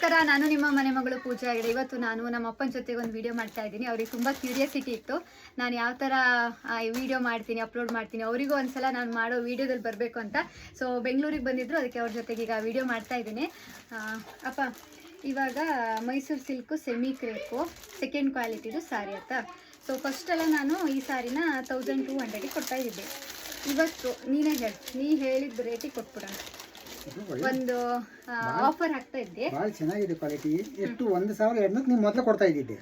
ನಮಸ್ಕಾರ, ನಾನು ನಿಮ್ಮ ಮನೆ ಮಗಳು ಪೂಜಾ ಹೆಗಡೆ. ಇವತ್ತು ನಾನು ನಮ್ಮ ಅಪ್ಪನ ಜೊತೆಗೆ ಒಂದು ವಿಡಿಯೋ ಮಾಡ್ತಾ ಇದ್ದೀನಿ. ಅವ್ರಿಗೆ ತುಂಬ ಕ್ಯೂರಿಯಾಸಿಟಿ ಇತ್ತು, ನಾನು ಯಾವ ಥರ ವಿಡಿಯೋ ಮಾಡ್ತೀನಿ, ಅಪ್ಲೋಡ್ ಮಾಡ್ತೀನಿ, ಅವರಿಗೂ ಒಂದ್ಸಲ ನಾನು ಮಾಡೋ ವಿಡಿಯೋದಲ್ಲಿ ಬರಬೇಕು ಅಂತ. ಸೊ ಬೆಂಗಳೂರಿಗೆ ಬಂದಿದ್ರು, ಅದಕ್ಕೆ ಅವ್ರ ಜೊತೆಗೆ ಈಗ ವಿಡಿಯೋ ಮಾಡ್ತಾ ಇದ್ದೀನಿ. ಅಪ್ಪ, ಇವಾಗ Mysore silk semi crepe second ಕ್ವಾಲಿಟಿದು ಸ್ಯಾರಿ ಆಯ್ತಾ. ಸೊ ಫಸ್ಟೆಲ್ಲ ನಾನು ಈ ಸ್ಯಾರಿನ 1200ಗೆ ಕೊಡ್ತಾ ಇದ್ದೆ. ಇವತ್ತು ನೀನೇ ಹೇಳಿ, ನೀ ಹೇಳಿದ ರೇಟಿಗೆ ಕೊಟ್ಬಿಡೋಣ. ಒಂದು ಆಫರ್ ಹಾಕ್ತಾ ಇದ್ದೆ. ಭಾಳ ಚೆನ್ನಾಗಿದೆ ಕ್ವಾಲಿಟಿ. ಎಷ್ಟು 1200 ನೀವು ಮೊದಲು ಕೊಡ್ತಾ ಇದ್ದಿದ್ದೆ.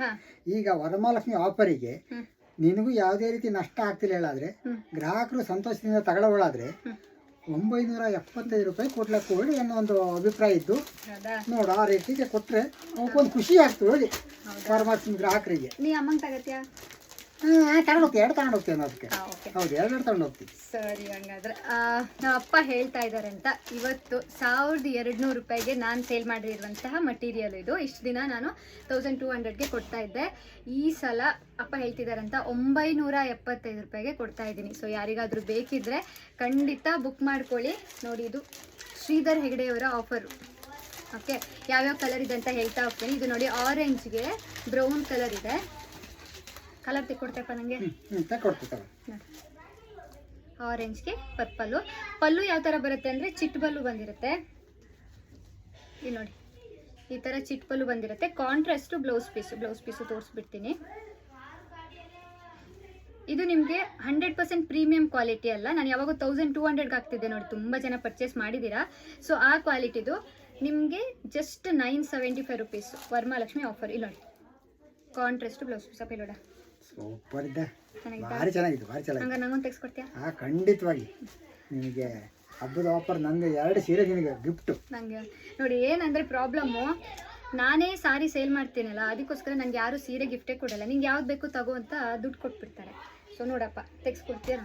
ಈಗ ವರಮಹಾಲಕ್ಷ್ಮಿ ಆಫರಿಗೆ ನಿನಗೂ ಯಾವುದೇ ರೀತಿ ನಷ್ಟ ಆಗ್ತಿಲ್ಲ ಹೇಳಾದ್ರೆ, ಗ್ರಾಹಕರು ಸಂತೋಷದಿಂದ ತಗೊಳ್ಳೋಳಾದ್ರೆ 975 ರೂಪಾಯಿ ಕೊಡ್ಲಕ್ಕೆ ಹೇಳಿ ಅನ್ನೋ ಒಂದು ಅಭಿಪ್ರಾಯ ಇದ್ದು ನೋಡು. ಆ ರೇಟಿಗೆ ಕೊಟ್ಟರೆ ಅವಕ್ಕೊಂದು ಖುಷಿ ಆಗ್ತದೆ ಹೇಳಿ ವರಮಹಾಲಕ್ಷ್ಮಿ ಗ್ರಾಹಕರಿಗೆ. ನೀ ಅಮ್ಮಂಗೆ ತಗತ್ಯಾ? ತಗೊಂಡು ಹೋಗ್ತೀವಿ, 2 ತಗೊಂಡು ಹೋಗ್ತೀವಿ ಅನ್ನೋದಕ್ಕೆ. ಹೌದು, 2 ತಗೊಂಡು ಹೋಗ್ತೀವಿ. ಸರಿ, ಹಂಗಾದ್ರೆ ನಮ್ಮ ಅಪ್ಪ ಹೇಳ್ತಾ ಇದ್ದಾರೆ ಅಂತ. ಇವತ್ತು 1200 ರೂಪಾಯಿಗೆ ನಾನು ಸೇಲ್ ಮಾಡಿರುವಂತಹ ಮಟೀರಿಯಲ್ ಇದು. ಇಷ್ಟು ದಿನ ನಾನು 1200ಗೆ ಕೊಡ್ತಾ ಇದ್ದೆ. ಈ ಸಲ ಅಪ್ಪ ಹೇಳ್ತಿದ್ದಾರಂತ 975 ರೂಪಾಯಿಗೆ ಕೊಡ್ತಾ ಇದ್ದೀನಿ. ಸೊ ಯಾರಿಗಾದ್ರೂ ಬೇಕಿದ್ರೆ ಖಂಡಿತ ಬುಕ್ ಮಾಡ್ಕೊಳ್ಳಿ. ನೋಡಿ, ಇದು ಶ್ರೀಧರ್ ಹೆಗಡೆಯವರ ಆಫರು. ಓಕೆ, ಯಾವ್ಯಾವ ಕಲರ್ ಇದೆ ಅಂತ ಹೇಳ್ತಾ ಹೋಗ್ತೀನಿ. ಇದು ನೋಡಿ, ಆರೆಂಜ್ಗೆ ಬ್ರೌನ್ ಕಲರ್ ಇದೆ. ಕಲರ್ ತೆಕ್ಕೊಡ್ತಪ್ಪ ನನಗೆ. ಆರೆಂಜ್ಗೆ ಪರ್ಪಲ್ಲು. ಪಲ್ಲು ಯಾವ ಥರ ಬರುತ್ತೆ ಅಂದರೆ ಚಿಟ್ ಪಲ್ಲು ಬಂದಿರುತ್ತೆ. ಇಲ್ಲಿ ನೋಡಿ, ಈ ಥರ ಚಿಟ್ ಪಲ್ಲು ಬಂದಿರುತ್ತೆ. ಕಾಂಟ್ರಾಸ್ಟು ಬ್ಲೌಸ್ ಪೀಸು ತೋರಿಸ್ಬಿಡ್ತೀನಿ. ಇದು ನಿಮಗೆ 100% ಪ್ರೀಮಿಯಂ ಕ್ವಾಲಿಟಿ ಅಲ್ಲ. ನಾನು ಯಾವಾಗ 1200ಗೆ ಆಗ್ತಿದ್ದೆ ನೋಡಿ, ತುಂಬ ಜನ ಪರ್ಚೇಸ್ ಮಾಡಿದ್ದೀರಾ. ಸೊ ಆ ಕ್ವಾಲಿಟಿದು ನಿಮಗೆ ಜಸ್ಟ್ 975 ರುಪೀಸು ವರಮಹಾಲಕ್ಷ್ಮಿ ಆಫರ್. ಇಲ್ಲಿ ನೋಡಿ, ಕಾಂಟ್ರಾಸ್ಟು ಬ್ಲೌಸ್ ಪೀಸ್. ಅಪ್ಪ ಇಲ್ಲೋಡ, ಸೂಪರ್ ಇದೆ, ಭಾರಿ ಚೆನ್ನಾಗಿದೆ, ಭಾರಿ ಚೆನ್ನಾಗಿದೆ. ಹಂಗ ನಂಗೊಂದು ತೆಗೆಸ್ಕೊಡ್ತೀಯಾ? ಖಂಡಿತವಾಗಿ ನಿಮಗೆ ಹಬ್ಬದ ಆಫರ್. ನನಗೆ 2 ಸೀರೆ ನಿನಗೆ ಗಿಫ್ಟು. ನನಗೆ ನೋಡಿ, ಏನಂದರೆ ಪ್ರಾಬ್ಲಮ್ಮು, ನಾನೇ ಸಾರಿ ಸೇಲ್ ಮಾಡ್ತೀನಲ್ಲ, ಅದಕ್ಕೋಸ್ಕರ ನನಗೆ ಯಾರು ಸೀರೆ ಗಿಫ್ಟೇ ಕೊಡಲ್ಲ. ನಿಂಗೆ ಯಾವ್ದು ಬೇಕು ತಗೋ ಅಂತ ದುಡ್ಡು ಕೊಟ್ಬಿಡ್ತಾರೆ. ಸೊ ನೋಡಪ್ಪ, ತೆಗೆಸ್ಕೊಡ್ತೀಯ?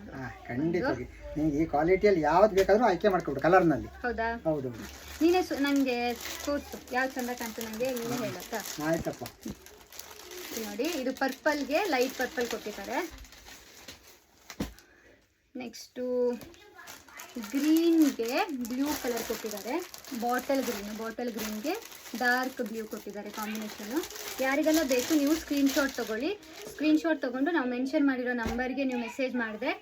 ಖಂಡಿತವಾಗಿ ನಿಮಗೆ ಈ ಕ್ವಾಲಿಟಿಯಲ್ಲಿ ಯಾವ್ದು ಬೇಕಾದರೂ ಆಯ್ಕೆ ಮಾಡ್ಕೊಬಿಡು ಕಲರ್ನಲ್ಲಿ. ಹೌದಾ? ಹೌದು. ನೀನೇ ನನಗೆ ತೋರಿಸು ಯಾವ್ದು ಚಂದ ಕಾಣ್ತು ನನಗೆ, ನೀನೇ ಹೇಳತ್ತಾ? ಆಯ್ತಪ್ಪ. ನೋಡಿ, ಇದು ಪರ್ಪಲ್ಗೆ ಲೈಟ್ ಪರ್ಪಲ್ ಕೊಟ್ಟಿದ್ದಾರೆ. ನೆಕ್ಸ್ಟು ಗ್ರೀನ್ಗೆ ಬ್ಲೂ ಕಲರ್ ಕೊಟ್ಟಿದ್ದಾರೆ. ಬಾಟಲ್ ಗ್ರೀನ್ಗೆ ಡಾರ್ಕ್ ಬ್ಲೂ ಕೊಟ್ಟಿದ್ದಾರೆ ಕಾಂಬಿನೇಷನು. ಯಾರಿಗೆಲ್ಲ ಬೇಕು ನೀವು ಸ್ಕ್ರೀನ್ಶಾಟ್ ತೊಗೊಳ್ಳಿ. ಸ್ಕ್ರೀನ್ಶಾಟ್ ತೊಗೊಂಡು ನಾವು ಮೆನ್ಷನ್ ಮಾಡಿರೋ ನಂಬರ್ಗೆ ನೀವು ಮೆಸೇಜ್ ಮಾಡಿದ್ರೆ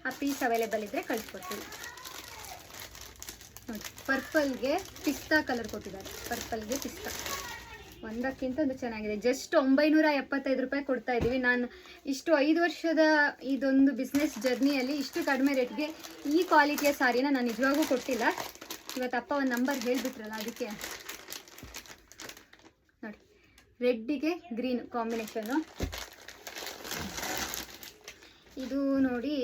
ಆ ಪೀಸ್ ಅವೈಲೇಬಲ್ ಇದ್ದರೆ ಕಳಿಸ್ಕೊಡ್ತೀವಿ. ನೋಡಿ, ಪರ್ಪಲ್ಗೆ ಪಿಸ್ತಾ ಕಲರ್ ಕೊಟ್ಟಿದ್ದಾರೆ. ಪರ್ಪಲ್ಗೆ ಪಿಸ್ತಾ ಒಂದಕ್ಕಿಂತ ಒಂದು ಚೆನ್ನಾಗಿದೆ. ಜಸ್ಟ್ 975 ರೂಪಾಯಿ ಕೊಡ್ತಾ ಇದ್ದೀವಿ. ನಾನು ಇಷ್ಟು 5 ವರ್ಷದ ಇದೊಂದು ಬಿಸ್ನೆಸ್ ಜರ್ನಿಯಲ್ಲಿ ಇಷ್ಟು ಕಡಿಮೆ ರೇಟ್ಗೆ ಈ ಕ್ವಾಲಿಟಿಯ ಸಾರಿನ ನಾನು ನಿಜವಾಗೂ ಕೊಟ್ಟಿಲ್ಲ. ಇವತ್ತು ಅಪ್ಪ ಒಂದು ನಂಬರ್ ಹೇಳಿಬಿಟ್ರಲ್ಲ, ಅದಕ್ಕೆ. ನೋಡಿ, ರೆಡ್ಡಿಗೆ ಗ್ರೀನ್ ಕಾಂಬಿನೇಷನು. ಇದು ನೋಡಿ,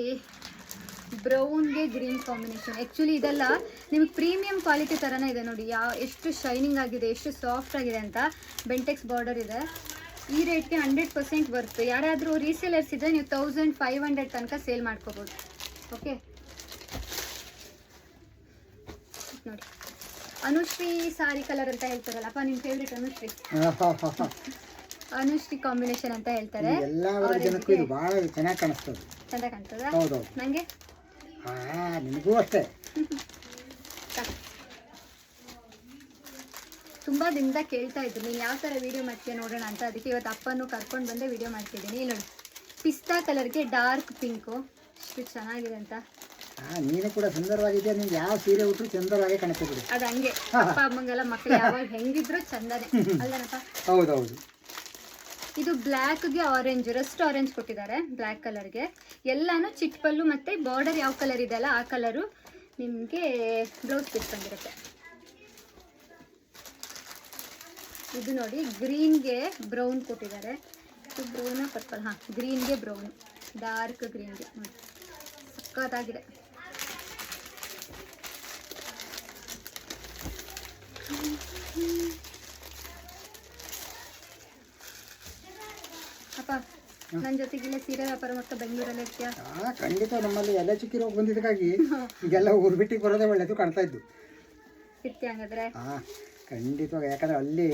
ಬ್ರೌನ್ಗೆ ಗ್ರೀನ್ ಕಾಂಬಿನೇಷನ್. ಆ್ಯಕ್ಚುಲಿ ಇದೆಲ್ಲ ನಿಮಗೆ ಪ್ರೀಮಿಯಂ ಕ್ವಾಲಿಟಿ ಥರನೇ ಇದೆ. ನೋಡಿ, ಎಷ್ಟು ಶೈನಿಂಗ್ ಆಗಿದೆ, ಎಷ್ಟು ಸಾಫ್ಟ್ ಆಗಿದೆ ಅಂತ. ಬೆಂಟೆಕ್ಸ್ ಬಾರ್ಡರ್ ಇದೆ. ಈ ರೇಟ್ಗೆ 100% ವರ್ತ್. ಯಾರಾದರೂ ರೀಸೇಲರ್ಸ್ ಇದ್ದರೆ ನೀವು 1500 ತನಕ ಸೇಲ್ ಮಾಡ್ಕೋಬೋದು. ಓಕೆ, ನೋಡಿ, ಅನುಶ್ರೀ ಸಾರಿ ಕಲರ್ ಅಂತ ಹೇಳ್ತಾರಲ್ಲ ಅಪ್ಪ, ನಿಮ್ಮ ಫೇವ್ರೇಟ್ ಅನುಶ್ರೀ. ಅನುಶ್ರೀ ಕಾಂಬಿನೇಷನ್ ಅಂತ ಹೇಳ್ತಾರೆ. ಚೆನ್ನಾಗಿ ಕಾಣಿಸ್ತದೆ. ಚಂದ ಕಾಣ್ತದ ನನಗೆ? ನಿಮಗೂ ಅಷ್ಟೇ. ತುಂಬ ದಿನದ ಕೇಳ್ತಾ ಇದ್ರು ನೀನು ಯಾವ ಥರ ವೀಡಿಯೋ ಮಾಡ್ತೀಯ ನೋಡೋಣ ಅಂತ. ಅದಕ್ಕೆ ಇವತ್ತು ಅಪ್ಪನೂ ಕರ್ಕೊಂಡು ಬಂದೇ ವೀಡಿಯೋ ಮಾಡ್ತಿದ್ದೀನಿ. ನೋಡಿ, ಪಿಸ್ತಾ ಕಲರ್ಗೆ ಡಾರ್ಕ್ ಪಿಂಕು, ಎಷ್ಟು ಚೆನ್ನಾಗಿದೆ ಅಂತ. ನೀನು ಕೂಡ ಸುಂದರವಾಗಿದೆಯಾ. ನಿಮ್ಗೆ ಯಾವ ಸೀರೆ ಉಟ್ಟರು ಚಂದವಾಗಿ ಕಾಣಿಸ್ಬಿಡಿ. ಅದು ಹಂಗೆ, ಅಪ್ಪ ಅಮ್ಮಂಗೆಲ್ಲ ಮಕ್ಕಳು ಯಾವಾಗ ಹೆಂಗಿದ್ರು ಚಂದನೇ ಅಲ್ಲನಪ್ಪ. ಹೌದೌದು. ಇದು ಬ್ಲ್ಯಾಕ್ಗೆ ಆರೆಂಜ್, ರಸ್ಟ್ ಆರೆಂಜ್ ಕೊಟ್ಟಿದ್ದಾರೆ. ಬ್ಲ್ಯಾಕ್ ಕಲರ್ಗೆ ಎಲ್ಲಾನು ಚಿಟ್ ಪಲ್ಲು ಮತ್ತು ಬಾರ್ಡರ್ ಯಾವ ಕಲರ್ ಇದೆಯಲ್ಲ ಆ ಕಲರು ನಿಮಗೆ ಬ್ಲೌಸ್ ಪೀಸ್ ಬಂದಿರುತ್ತೆ. ಇದು ನೋಡಿ, ಗ್ರೀನ್ಗೆ ಬ್ರೌನ್ ಕೊಟ್ಟಿದ್ದಾರೆ. ಇದು ಬ್ರೌನ ಪರ್ಪಲ್? ಗ್ರೀನ್ಗೆ ಬ್ರೌನ್, ಡಾರ್ಕ್ ಗ್ರೀನ್ಗೆ ನೋಡಿ, ಸಕ್ಕತ್ತಾಗಿದೆ. ಅಪ್ಪ, ನನ್ನ ಜೊತೆಗಿಲ್ಲ ಸೀರೆ ವ್ಯಾಪಾರ ಮಾಡ್ತಾ ಬೆಂಗಳೂರಲ್ಲಿ ಇರ್ತೀಯಾ? ಖಂಡಿತ. ನಮ್ಮಲ್ಲಿ ಎಲ್ಲ ಚಿಕ್ಕಿ ರೋಗ ಬಂದಿದ್ದಕ್ಕಾಗಿ ಈಗೆಲ್ಲ ಊರು ಬಿಟ್ಟಿಗೆ ಬರೋದೇ ಒಳ್ಳೇದು ಕಾಣ್ತಾ ಇದ್ದು. ಇರ್ತೀಯ ಹಂಗಾದ್ರೆ? ಖಂಡಿತವಾಗಿ. ಯಾಕಂದ್ರೆ ಅಲ್ಲಿ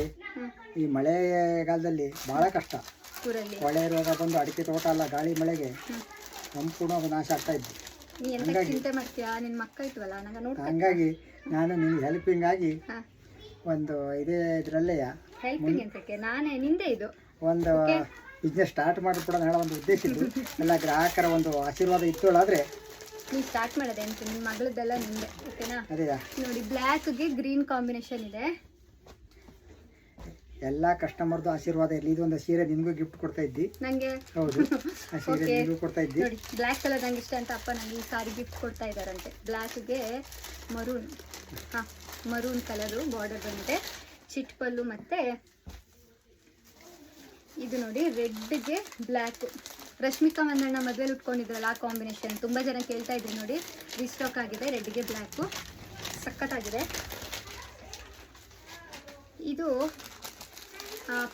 ಈ ಮಳೆಗಾಲದಲ್ಲಿ ಬಹಳ ಕಷ್ಟ. ಊರಲ್ಲಿ ಕೊಳೆ ರೋಗ ಬಂದು ಅಡಿಕೆ ತೋಟ ಎಲ್ಲ ಗಾಳಿ ಮಳೆಗೆ ಸಂಪೂರ್ಣವಾಗಿ ನಾಶ ಆಗ್ತಾ ಇದ್ದು. ನೀ ಎಂತ ಚಿಂತೆ ಮಾಡ್ತೀಯಾ? ನಿನ್ನ ಮಕ್ಕ ಇಟ್ವಲ್ಲ, ನಂಗೆ ನೋಡಿ. ಹಂಗಾಗಿ ನಾನು ನಿನ್ಗೆ ಹೆಲ್ಪಿಂಗ್ ಆಗಿ ಒಂದು ಇದೇ ಇದರಲ್ಲೇ ಹೆಲ್ಪಿಂಗ್ ಅಂತಕ್ಕೆ ನಾನೇ ನಿಂದೆ ಇದು ಒಂದು ಬಿಸ್ನೆಸ್ ಸ್ಟಾರ್ಟ್ ಮಾಡಿಕೊಡೋಣ ಹೇಳೋ ಒಂದು ಉದ್ದೇಶ ಇದ್ದು ಎಲ್ಲ ಗ್ರಾಹಕರ ಒಂದು ಆಶೀರ್ವಾದ ಇತ್ತೋಳಾದ್ರೆ ನೀವು ಸ್ಟಾರ್ಟ್ ಮಾಡೋದೆ ಅಂತ ನಿಮ್ಮ ಮಗಳದ್ದೆಲ್ಲ ನಿಂದೆ ಓಕೆನಾ. ಅದೇ ನೋಡಿ ಬ್ಲ್ಯಾಕ್ಗೆ ಗ್ರೀನ್ ಕಾಂಬಿನೇಷನ್ ಇದೆ. ಎಲ್ಲ ಕಸ್ಟಮರ್ದು ಆಶೀರ್ವಾದ ಇರಲಿ. ಇದೊಂದು ಸೀರೆ ನಿನಗೂ ಗಿಫ್ಟ್ ಕೊಡ್ತಾ ಇದ್ದಿ. ನನಗೆ ಹೌದು, ಆ ಸೀರೆ ನಿನಗೂ ಕೊಡ್ತಾ ಇದ್ದಿ. ನೋಡಿ ಬ್ಲ್ಯಾಕ್ ಕಲರ್ ನಂಗೆ ಇಷ್ಟ ಅಂತ ಅಪ್ಪ ನನಗೆ ಈ ಸಾರಿ ಗಿಫ್ಟ್ ಕೊಡ್ತಾ ಇದ್ದಾರಂತೆ. ಬ್ಲ್ಯಾಕ್ಗೆ ಮರೂನ್, ಹಾಂ ಮರೂನ್ ಕಲರು ಬಾರ್ಡರ್ ಬಂದಿದೆ, ಚಿಟ್ ಪಲ್ಲು, ಮತ್ತು ಇದು ನೋಡಿ ರೆಡ್ಗೆ ಬ್ಲ್ಯಾಕು. ರಶ್ಮಿಕಾ ಮಂದಣ್ಣ ಮದುವೆಲಿ ಉಟ್ಕೊಂಡಿದ್ರಲ್ಲ ಆ ಕಾಂಬಿನೇಷನ್ ತುಂಬ ಜನ ಕೇಳ್ತಾ ಇದ್ರಿ. ನೋಡಿ ರೀಸ್ಟಾಕ್ ಆಗಿದೆ, ರೆಡ್ಗೆ ಬ್ಲ್ಯಾಕು ಸಖತ್ತಾಗಿದೆ. ಇದು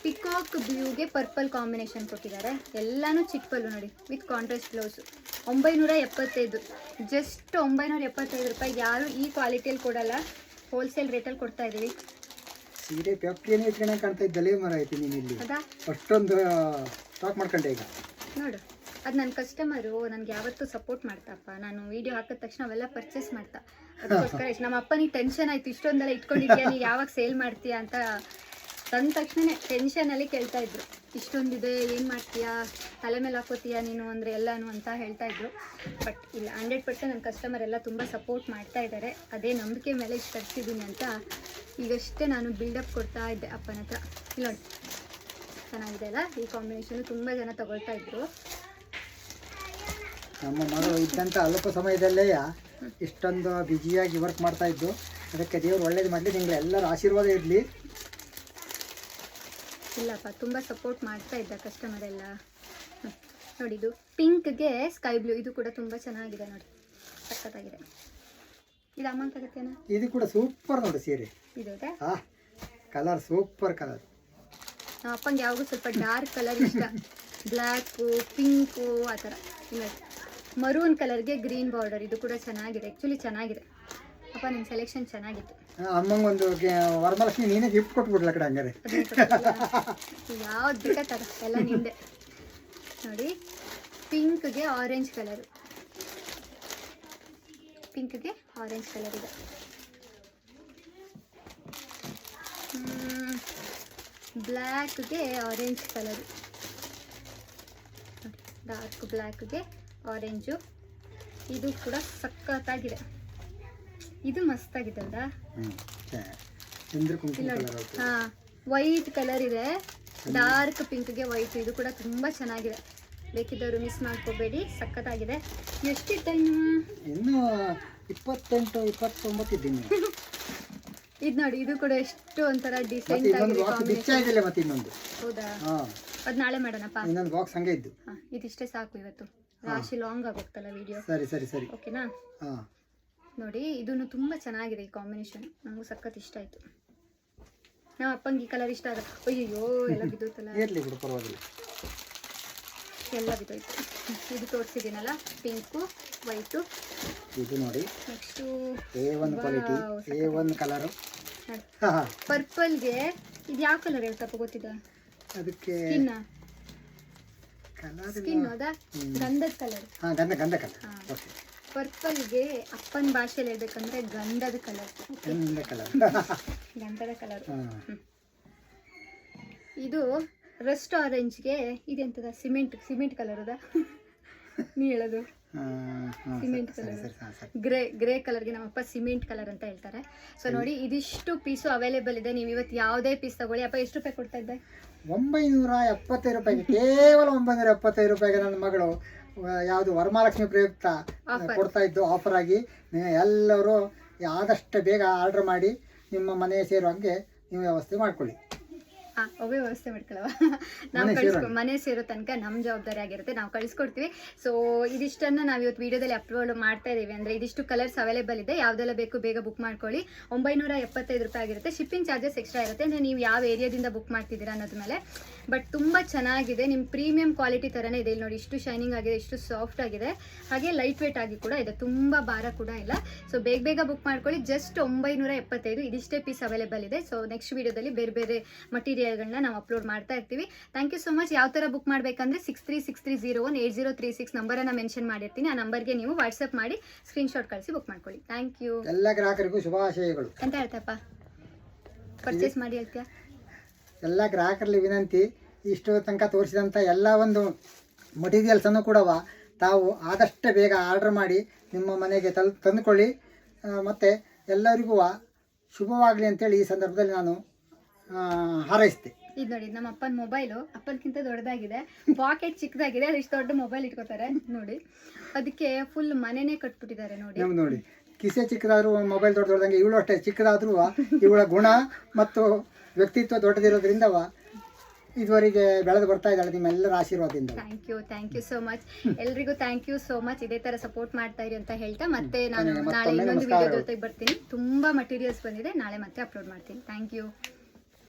ಪಿಕಾಕ್ ಬ್ಲೂಗೆ ಪರ್ಪಲ್ ಕಾಂಬಿನೇಷನ್ ಕೊಟ್ಟಿದ್ದಾರೆ. ಎಲ್ಲನೂ ಚಿಟ್ ಪಲ್ಲು ನೋಡಿ ವಿತ್ ಕಾಂಟ್ರಾಸ್ಟ್ ಬ್ಲೌಸು. 975, ಜಸ್ಟ್ 975 ರೂಪಾಯಿ. ಯಾರು ಈ ಕ್ವಾಲಿಟಿಯಲ್ಲಿ ಕೊಡಲ್ಲ, ಹೋಲ್ಸೇಲ್ ರೇಟಲ್ಲಿ ಕೊಡ್ತಾ ಇದ್ದೀವಿ. ಸೀರೆ ಫ್ಯಾಕ್ಟ್ರಿನೇ ಇಟ್ಕೊಂಡೆ ಕಾಣ್ತಾ ಇದ್ದಲೇ ಮರ ಐತಿ ನೀನು ಇಲ್ಲಿ ಅದಾ ಅಷ್ಟೊಂದು ಸ್ಟಾಕ್ ಮಾಡ್ಕೊಂಡೆ ಈಗ ನೋಡು. ಅದು ನನ್ನ ಕಸ್ಟಮರು ನನಗೆ ಯಾವತ್ತೂ ಸಪೋರ್ಟ್ ಮಾಡ್ತಪ್ಪ. ನಾನು ವೀಡಿಯೋ ಹಾಕಿದ ತಕ್ಷಣ ಅವೆಲ್ಲ ಪರ್ಚೇಸ್ ಮಾಡ್ತಾ. ಅದಕ್ಕೋಸ್ಕರ ನಮ್ಮ ಅಪ್ಪನಿಗೆ ಟೆನ್ಷನ್ ಆಯಿತು, ಇಷ್ಟೊಂದೆಲ್ಲ ಇಟ್ಕೊಂಡಿದ್ಯಾ ನೀ ಯಾವಾಗ ಸೇಲ್ ಮಾಡ್ತೀಯಾ ಅಂತ. ತಂದ ತಕ್ಷಣ ಟೆನ್ಷನಲ್ಲಿ ಕೇಳ್ತಾ ಇದ್ರು, ಇಷ್ಟೊಂದಿದೆ ಏನು ಮಾಡ್ತೀಯಾ, ತಲೆ ಮೇಲೆ ಹಾಕೋತೀಯಾ ನೀನು ಅಂದರೆ ಎಲ್ಲನೂ ಅಂತ ಹೇಳ್ತಾ ಇದ್ರು. ಬಟ್ ಇಲ್ಲ, 100% ನನ್ನ ಕಸ್ಟಮರ್ ಎಲ್ಲ ತುಂಬ ಸಪೋರ್ಟ್ ಮಾಡ್ತಾ ಇದ್ದಾರೆ. ಅದೇ ನಂಬಿಕೆ ಮೇಲೆ ಇಷ್ಟು ತರಿಸಿದ್ದೀನಿ ಅಂತ ಈಗಷ್ಟೇ ನಾನು ಬಿಲ್ಡಪ್ ಕೊಡ್ತಾ ಇದ್ದೆ ಅಪ್ಪನ ಹತ್ರ. ಇಲ್ಲ ನೋಡಿ ಚೆನ್ನಾಗಿದೆ ಅಲ್ಲ ಈ ಕಾಂಬಿನೇಷನು, ತುಂಬ ಜನ ತಗೊಳ್ತಾ ಇದ್ರು. ನಮ್ಮ ಮಗಳು ಇದ್ದಂಥ ಅಲ್ಪ ಸಮಯದಲ್ಲೇ ಇಷ್ಟೊಂದು ಬ್ಯುಸಿಯಾಗಿ ವರ್ಕ್ ಮಾಡ್ತಾ ಇದ್ದು. ಅದಕ್ಕೆ ದೇವ್ರು ಒಳ್ಳೇದು ಮಾಡಲಿ, ನಿಮಗೆ ಎಲ್ಲರ ಆಶೀರ್ವಾದ ಇರಲಿ. ಇಲ್ಲಪ್ಪ ತುಂಬ ಸಪೋರ್ಟ್ ಮಾಡ್ತಾ ಇದ್ದ ಕಸ್ಟಮರ್ ಎಲ್ಲ. ನೋಡಿ ಇದು ಪಿಂಕ್ಗೆ ಸ್ಕೈ ಬ್ಲೂ, ಇದು ಕೂಡ ತುಂಬ ಚೆನ್ನಾಗಿದೆ ನೋಡಿ, ಸಖತ್ತಾಗಿದೆ. ಇದು ಅಮೌಂಟ್ ಆಗುತ್ತೇನಾ? ಇದು ಕೂಡ ಸೂಪರ್ ನೋಡಿ ಸೀರೆ. ಇದು ಕಲರ್ ಸೂಪರ್ ಕಲರ್. ನಮ್ಮ ಅಪ್ಪಂಗೆ ಯಾವಾಗೂ ಸ್ವಲ್ಪ ಡಾರ್ಕ್ ಕಲರ್ ಇಷ್ಟ, ಬ್ಲ್ಯಾಕು ಪಿಂಕು ಆ ಥರ. ಇಲ್ಲ ಮರೂನ್ ಕಲರ್ಗೆ ಗ್ರೀನ್ ಬಾರ್ಡರ್, ಇದು ಕೂಡ ಚೆನ್ನಾಗಿದೆ. ಆ್ಯಕ್ಚುಲಿ ಚೆನ್ನಾಗಿದೆ ಅಪ್ಪ, ನಿಮ್ಮ ಸೆಲೆಕ್ಷನ್ ಚೆನ್ನಾಗಿತ್ತು. ಅಮ್ಮಂಗೆ ಒಂದು ವರಮಹಾಲಕ್ಷ್ಮಿ ನೀನೇ ಗಿಫ್ಟ್ ಕೊಟ್ಬಿಡ್ಲ ಕಡೆ ಹಂಗಾರೆ. ಯಾವ್ದು ಬೇಕಾ ಥರ ಎಲ್ಲ ನಿಂದೆ. ನೋಡಿ ಪಿಂಕ್ಗೆ ಆರೆಂಜ್ ಕಲರು, ಪಿಂಕ್ಗೆ ಆರೆಂಜ್ ಕಲರ್ ಇದೆ. ಬ್ಲ್ಯಾಕ್ಗೆ ಆರೆಂಜ್ ಕಲರು, ಡಾರ್ಕ್ ಬ್ಲ್ಯಾಕ್ಗೆ ಆರೆಂಜು. ಇದು ಕೂಡ ಸಖತ್ತಾಗಿದೆ, ಇದು ಮಸ್ತಾಗಿದೆ ಅಲ್ವಾ? ಹಾಂ ವೈಟ್ ಕಲರ್ ಇದೆ, ಡಾರ್ಕ್ ಪಿಂಕ್ಗೆ ವೈಟ್, ಇದು ಕೂಡ ತುಂಬ ಚೆನ್ನಾಗಿದೆ. ಬೇಕಿದ್ದವರು ಮಿಸ್ ಮಾಡ್ಕೋಬೇಡಿ, ಸಖತ್ತಾಗಿದೆ. ಎಷ್ಟಿತ್ತು ಇನ್ನು 28, 29 ಇದ್ದೀನಿ. ಇದು ನೋಡಿ, ಇದು ಕೂಡ ಎಷ್ಟು ಒಂಥರ ಡಿಸೈನ್ ಆಗಿದೆ. ಹೌದಾ? ಅದು ನಾಳೆ ಮಾಡೋಣಪ್ಪ. ಇನ್ನೊಂದು ಬಾಕ್ಸ್ ಹಂಗೆ ಇದ್ದು. ಹಾಂ ಇದಿಷ್ಟೇ ಸಾಕು ಇವತ್ತು, ರಾಶಿ ಲಾಂಗ್ ಆಗೋಗ್ತಲ್ಲ ವಿಡಿಯೋ. ಸರಿ ಸರಿ ಸರಿ ಓಕೆನಾ? ಹಾಂ ನೋಡಿ ಇದನ್ನು ತುಂಬ ಚೆನ್ನಾಗಿದೆ ಈ ಕಾಂಬಿನೇಷನ್, ನನಗೂ ಸಖತ್ ಇಷ್ಟ ಆಯಿತು. ನಮ್ಮ ಅಪ್ಪಂಗೆ ಈ ಕಲರ್ ಇಷ್ಟ ಆಗ. ಅಯ್ಯೋ ಎಲ್ಲ ಬಿದ್ದೋಯ್ತಲ್ಲ. ಇರಲಿ ಬಿಡು, ಪರವಾಗಿಲ್ಲ, ಎಲ್ಲ ಬಿದ್ದೋಯ್ತು. ಇದು ತೋರಿಸಿದ್ದೀನಲ್ಲ ಪಿಂಕು ವೈಟು. ಇದು ನೋಡಿ next A1 quality, A1 colour. ಪರ್ಪಲ್ಗೆ ಇದು ಯಾವ ಕಲರ್ ಹೇಳ್ತಪ್ಪ ಗೊತ್ತಿದೆ? ಅದಕ್ಕೆ ಸ್ಕಿನ್ ಅದಾ ಗಂಧದ ಕಲರ್. ಹಾಂ ಗಂಧ ಕಲರ್. ಓಕೆ. ಪರ್ಪಲ್ಗೆ ಅಪ್ಪನ ಭಾಷೆಯಲ್ಲಿ ಹೇಳ್ಬೇಕಂದ್ರೆ ಗಂಧದ ಕಲರ್. ಗಂಧದ ಕಲರ್. ಇದು ರಸ್ಟ್ ಆರೆಂಜ್ಗೆ ಇದೆಂತದ ಸಿಮೆಂಟ್ ಕಲರ್ ಅದ ನೀ ಹೇಳೋದು? ಸಿಮೆಂಟ್ ಕಲರ್, ಗ್ರೇ ಕಲರ್ಗೆ ನಮ್ಮಪ್ಪ ಸಿಮೆಂಟ್ ಕಲರ್ ಅಂತ ಹೇಳ್ತಾರೆ. ಸೊ ನೋಡಿ ಇದಿಷ್ಟು ಪೀಸು ಅವೈಲೇಬಲ್ ಇದೆ. ನೀವು ಇವತ್ತು ಯಾವುದೇ ಪೀಸ್ ತಗೊಳ್ಳಿ. ಅಪ್ಪ ಎಷ್ಟು ರೂಪಾಯಿ ಕೊಡ್ತಾ ಇದ್ದೆ? 975 ರೂಪಾಯಿಗೆ, ಕೇವಲ 975 ರೂಪಾಯಿಗೆ ನನ್ನ ಮಗಳು ಯಾವುದು ವರಮಹಾಲಕ್ಷ್ಮಿ ಪ್ರಯುಕ್ತ ಕೊಡ್ತಾ ಇದ್ದು ಆಫರ್ ಆಗಿ. ಎಲ್ಲರೂ ಆದಷ್ಟು ಬೇಗ ಆರ್ಡರ್ ಮಾಡಿ ನಿಮ್ಮ ಮನೆ ಸೇರೋ ಹಂಗೆ ನೀವು ವ್ಯವಸ್ಥೆ ಮಾಡ್ಕೊಳ್ಳಿ. ಅವೇ ವ್ಯವಸ್ಥೆ ಮಾಡ್ಕೊಳ್ಳವ. ನಾವು ಮನೆ ಸೇರೋ ತನಕ ನಮ್ಮ ಜವಾಬ್ದಾರಿ ಆಗಿರುತ್ತೆ, ನಾವು ಕಳಿಸ್ಕೊಡ್ತೀವಿ. ಸೊ ಇದಿಷ್ಟನ್ನು ನಾವು ಇವತ್ತು ವೀಡಿಯೋದಲ್ಲಿ ಅಪ್ಲೋಡ್ ಮಾಡ್ತಾ ಇದ್ದೀವಿ. ಅಂದರೆ ಇದಿಷ್ಟು ಕಲರ್ಸ್ ಅವೈಲೇಬಲ್ ಇದೆ, ಯಾವುದೆಲ್ಲ ಬೇಕು ಬೇಗ ಬುಕ್ ಮಾಡ್ಕೊಳ್ಳಿ. 975 ರೂಪಾಯಿ ಆಗಿರುತ್ತೆ. ಶಿಪ್ಪಿಂಗ್ ಚಾರ್ಜಸ್ ಎಕ್ಸ್ಟ್ರಾ ಇರುತ್ತೆ, ಅಂದರೆ ನೀವು ಯಾವ ಏರಿಯಾದಿಂದ ಬುಕ್ ಮಾಡ್ತಿದ್ದೀರಾ ಅನ್ನೋದ್ರ ಮೇಲೆ. ಬಟ್ ತುಂಬ ಚೆನ್ನಾಗಿದೆ, ನಿಮ್ಮ ಪ್ರೀಮಿಯಂ ಕ್ವಾಲಿಟಿ ಥರನೇ ಇದೆ. ಇಲ್ಲಿ ನೋಡಿ ಇಷ್ಟು ಶೈನಿಂಗ್ ಆಗಿದೆ, ಇಷ್ಟು ಸಾಫ್ಟ್ ಆಗಿದೆ, ಹಾಗೆ ಲೈಟ್ ವೇಟ್ ಆಗಿ ಕೂಡ ಇದೆ, ತುಂಬ ಭಾರ ಕೂಡ ಇಲ್ಲ. ಸೊ ಬೇಗ ಬುಕ್ ಮಾಡ್ಕೊಳ್ಳಿ. ಜಸ್ಟ್ 975 ಇದಿಷ್ಟೇ ಪೀಸ್ ಅವೈಲೇಬಲ್ ಇದೆ. ಸೊ ನೆಕ್ಸ್ಟ್ ವೀಡಿಯೋದಲ್ಲಿ ಬೇರೆ ಬೇರೆ ಮಟೀರಿಯಲ್ಗಳನ್ನ ನಾವು ಅಪ್ಲೋಡ್ ಮಾಡ್ತಾ ಇರ್ತೀವಿ. Thank you so much. ಯಾವ ಥರ ಬುಕ್ ಮಾಡಬೇಕಂದ್ರೆ 6363018036 ನಂಬರನ್ನು ಮೆನ್ಷನ್ ಮಾಡಿರ್ತೀನಿ. ಆ ನಂಬರ್ಗೆ ನೀವು ವಾಟ್ಸಪ್ ಮಾಡಿ ಸ್ಕ್ರೀನ್ಶಾಟ್ ಕಳಿಸಿ ಬುಕ್ ಮಾಡ್ಕೊಳ್ಳಿ. Thank you. ಎಲ್ಲ ಗ್ರಾಹಕರಿಗೂ ಶುಭಾಶಯಗಳು ಅಂತ ಹೇಳ್ತಪ್ಪ. ಪರ್ಚೇಸ್ ಮಾಡಿ ಹೇಳ್ತೀಯಾ? ಎಲ್ಲ ಗ್ರಾಹಕರಲ್ಲಿ ವಿನಂತಿ, ಇಷ್ಟು ತನಕ ತೋರಿಸಿದಂಥ ಎಲ್ಲ ಒಂದು ಮಟೀರಿಯಲ್ಸನ್ನು ಕೂಡ ತಾವು ಆದಷ್ಟು ಬೇಗ ಆರ್ಡ್ರ್ ಮಾಡಿ ನಿಮ್ಮ ಮನೆಗೆ ತಂದುಕೊಳ್ಳಿ. ಮತ್ತು ಎಲ್ಲರಿಗೂ ಶುಭವಾಗಲಿ ಅಂತೇಳಿ ಈ ಸಂದರ್ಭದಲ್ಲಿ ನಾನು ಹಾರೈಸ್ತೆ. ಇದು ನೋಡಿ ನಮ್ಮ ಅಪ್ಪನ ಮೊಬೈಲು ಅಪ್ಪನಕ್ಕಿಂತ ದೊಡ್ಡದಾಗಿದೆ, ಪಾಕೆಟ್ ಚಿಕ್ಕದಾಗಿದೆ, ಅದು ಇಷ್ಟು ದೊಡ್ಡ ಮೊಬೈಲ್ ಇಟ್ಕೋತಾರೆ ನೋಡಿ. ಅದಕ್ಕೆ ಫುಲ್ ಮನೆನೇ ಕಟ್ಬಿಟ್ಟಿದ್ದಾರೆ ನೋಡಿ. ನೋಡಿ ಕಿಸೆ ಚಿಕ್ಕದಾದ್ರೂ ಮೊಬೈಲ್ ದೊಡ್ಡದಂಗೆ ಇವಳು ಅಷ್ಟೇ ಚಿಕ್ಕದಾದ್ರೂ ಇವಳ ಗುಣ ಮತ್ತು ವ್ಯಕ್ತಿತ್ವ ದೊಡ್ಡದಿರೋದ್ರಿಂದ ಇದುವರೆಗೆ ಬೆಳೆದು ಬರ್ತಾ ಇದ್ದಾಳೆ ನಿಮ್ಮೆಲ್ಲರ ಆಶೀರ್ವಾದದಿಂದ. Thank you so much. ಎಲ್ರಿಗೂ ಥ್ಯಾಂಕ್ ಯು ಸೋ ಮಚ್. ಇದೇ ತರ ಸಪೋರ್ಟ್ ಮಾಡ್ತಾ ಇರಿ ಅಂತ ಹೇಳ್ತಾ ಮತ್ತೆ ನಾನು ನಾಳೆ ಇನ್ನೊಂದು ವಿಡಿಯೋ ಜೊತೆಗೆ ಬರ್ತೀನಿ. ತುಂಬಾ ಮಟೀರಿಯಲ್ಸ್ ಬಂದಿದೆ, ನಾಳೆ ಮತ್ತೆ ಅಪ್ಲೋಡ್ ಮಾಡ್ತೀನಿ. Thank you.